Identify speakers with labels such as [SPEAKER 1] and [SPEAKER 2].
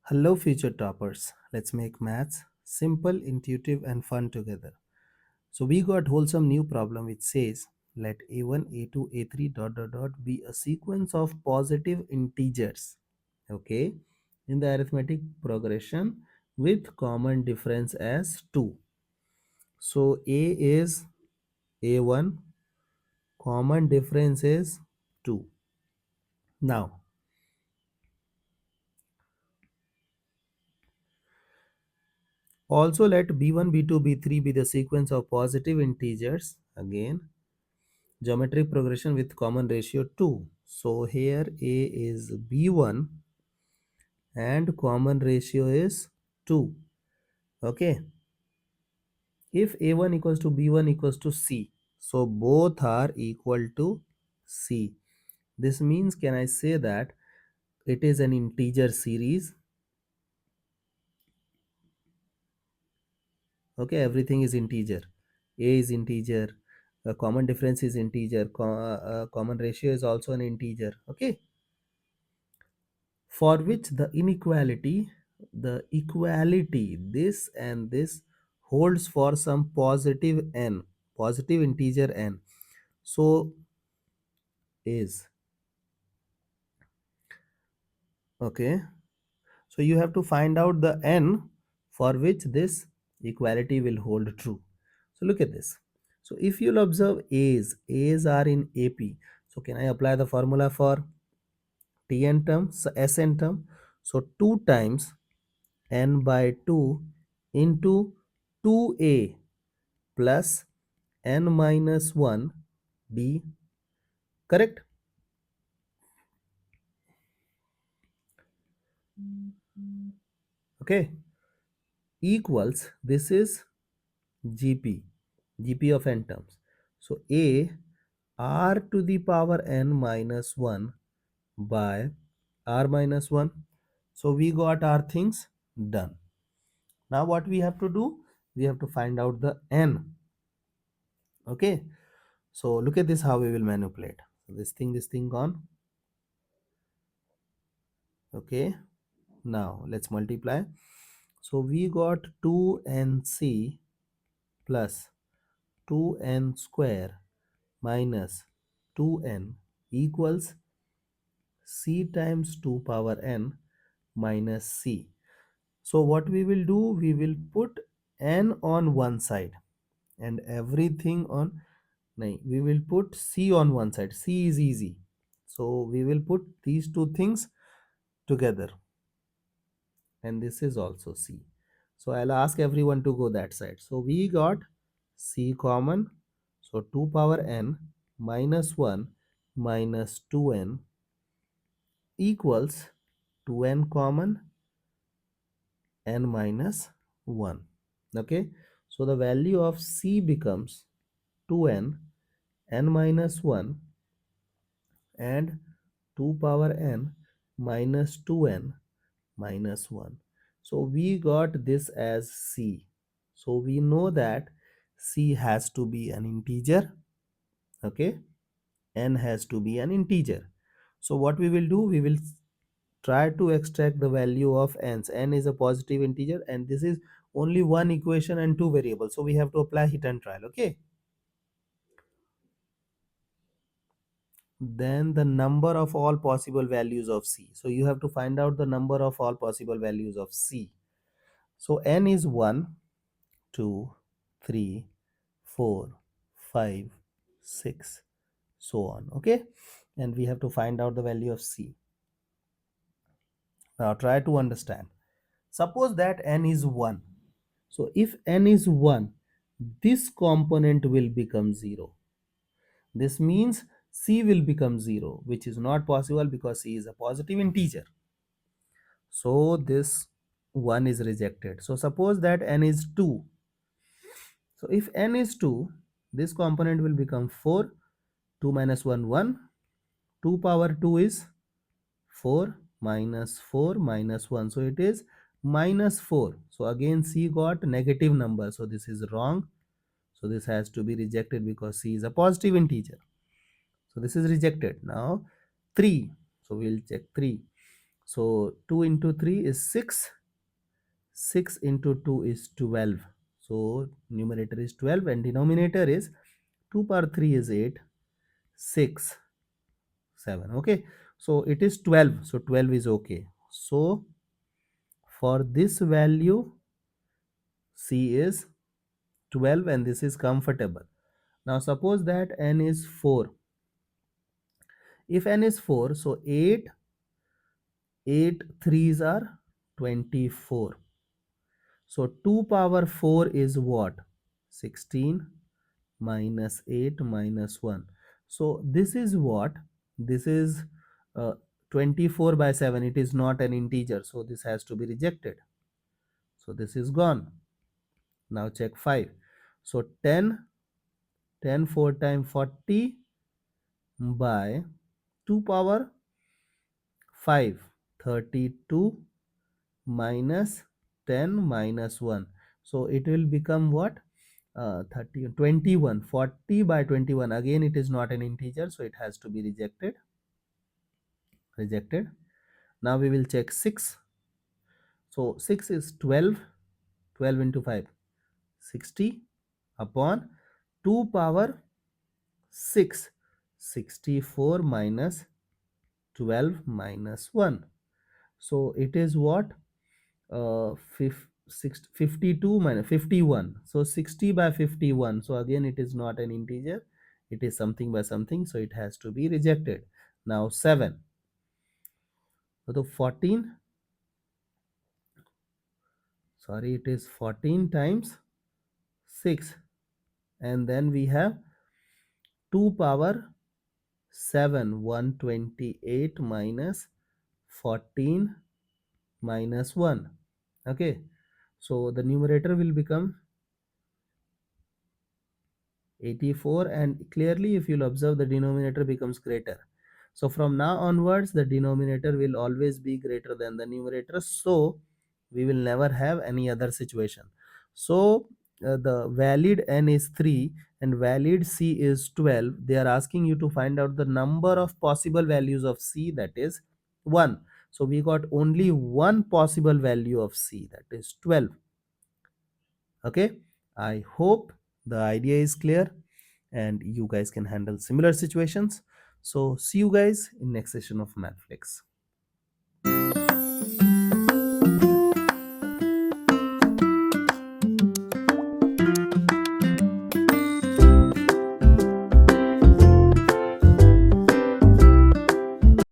[SPEAKER 1] Hello, future toppers. Let's make maths simple, intuitive, and fun together. So we got wholesome new problem which says let a1, a2, a3 dot dot dot be a sequence of positive integers. Okay, in the arithmetic progression with common difference as 2. So a is a1, common difference is 2. Now also let b1, b2, b3 be the sequence of positive integers. Again, geometric progression with common ratio 2. So here a is b1 and common ratio is 2. Okay. If a1 equals to b1 equals to c, so both are equal to c. This means, can I say that it is an integer series? Okay, everything is integer. A is integer, common difference is integer, common ratio is also an integer. Okay, for which the equality, this and this holds for some positive n, positive integer n. So is, okay, so you have to find out the n for which this equality will hold true. So look at this. So if you'll observe a's are in ap, so can I apply the formula for tn term, sn term? So 2 times n by 2 into 2a plus n minus 1 d, correct? Okay, equals, this is gp of n terms. So a r to the power n minus 1 by r minus 1. So we got our things done. Now what we have to do, we have to find out the n. Okay, so look at this, how we will manipulate. So this thing gone. Okay, now let's multiply. So we got 2nc plus 2n square minus 2n equals c times 2 power n minus c. So what we will do, we will put n on one side and everything on, no, we will put c on one side. C is easy. So we will put these two things together and this is also c. So I'll ask everyone to go that side. So we got c common. So 2 power n minus 1 minus 2n equals 2n common n minus 1. Okay, so the value of c becomes 2n n minus 1 and 2 power n minus 2n minus 1. So we got this as c. So we know that c has to be an integer. Okay, n has to be an integer. So what we will do, we will try to extract the value of n's. N is a positive integer and this is only one equation and two variables, so we have to apply hit and trial. Okay, then the number of all possible values of c. So you have to find out the number of all possible values of c. So n is 1, 2, 3, 4, 5, 6, so on. Okay, and we have to find out the value of c. Now try to understand. Suppose that n is 1. So if n is 1, this component will become 0. This means c will become 0, which is not possible because c is a positive integer. So this 1 is rejected. So suppose that n is 2. So if n is 2, this component will become 4. 2 minus 1, 1. 2 power 2 is 4 minus 4 minus 1. So it is minus 4. So again c got negative number. So this is wrong. So this has to be rejected because c is a positive integer. So this is rejected. Now 3. So we'll check 3. So 2 into 3 is 6. 6 into 2 is 12. So numerator is 12 and denominator is 2 power 3 is 8, 6, 7. Okay. So it is 12. So 12 is okay. So for this value, C is 12 and this is comfortable. Now suppose that n is 4. If n is 4, so 8 threes are 24. So 2 power 4 is what? 16 minus 8 minus 1. So this is what? This is uh, 24 by 7. It is not an integer. So this has to be rejected. So this is gone. Now check 5. So 10 4 times 40 by 2 power 5, 32 minus 10 minus 1. So it will become what? 30 21. 40 by 21. Again it is not an integer, so it has to be rejected. Now we will check 6. So 6 is 12. 12 into 5, 60 upon 2 power 6, 64 minus 12 minus 1. So it is what? 52 minus 51. So 60 by 51. So again it is not an integer. It is something by something. So it has to be rejected. Now 7. So 14. Sorry, it is 14 times 6. And then we have 2 power 7, 128 minus 14 minus 1. Okay. So the numerator will become 84, and clearly if you'll observe, the denominator becomes greater. So from now onwards the denominator will always be greater than the numerator, so we will never have any other situation. So the valid n is 3 and valid c is 12. They are asking you to find out the number of possible values of c, that is 1. So we got only one possible value of c, that is 12. Okay, I hope the idea is clear and you guys can handle similar situations. So see you guys in next session of Mathflix.